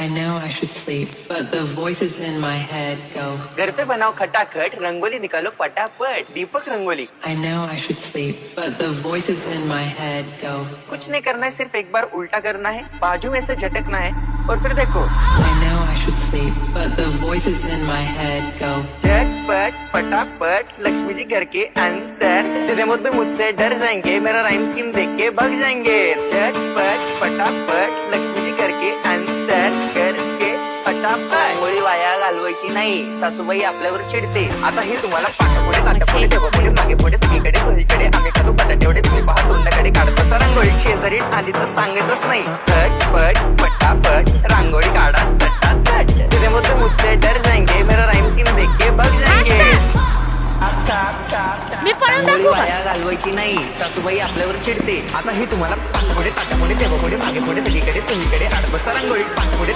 I know I should sleep, but the voices in my head go. घर पे बनाओ खटाखट, रंगोली निकालो पटापट. Deepak rangoli. I know I should sleep, but the voices in my head go. कुछ नहीं करना है, सिर्फ एक बार उल्टा करना है, बाजू में से झटकना है और फिर देखो. I know I should sleep, but the voices in my head go. झटपट पटापट, लक्ष्मी जी घर के अंदर. तेरे मुझ पे मुझसे डर जाएंगे, मेरा राइम स्कीम देख के भाग जाएंगे. झटपट पटापट, लक्ष्मी जी घर के अंदर करके पटापट. मुळी वाया घालवायची नाही, सासूबाई आपल्यावर चिडते. आता हे तुम्हाला पाठापुढे ताटापुढे देवापुढे मागे पुढे सगळीकडे सोयीकडे आम्ही खातो बटाटेवढे. तुम्ही पहा तोंडाकडे काढत असा रांगोळी. शेजारी आली तर सांगतच नाही. झटपट पटापट, रांगोळी काढा चटाचट. तेरे मुझ पे मुझसे डर जाएंगे, मेरा राइम स्कीम देख के भाग जाएंगे. मी पळून मुळी दाखवू का? वाया घालवायची नाही, सासूबाई आपल्यावर चिडते. आता हे तुम्हाला पाठापुढे ताटापुढे देवापुढे मागे पुढे सगळीकडे तुम्हीकडे आडबसा रांगोळी. पाठापुढे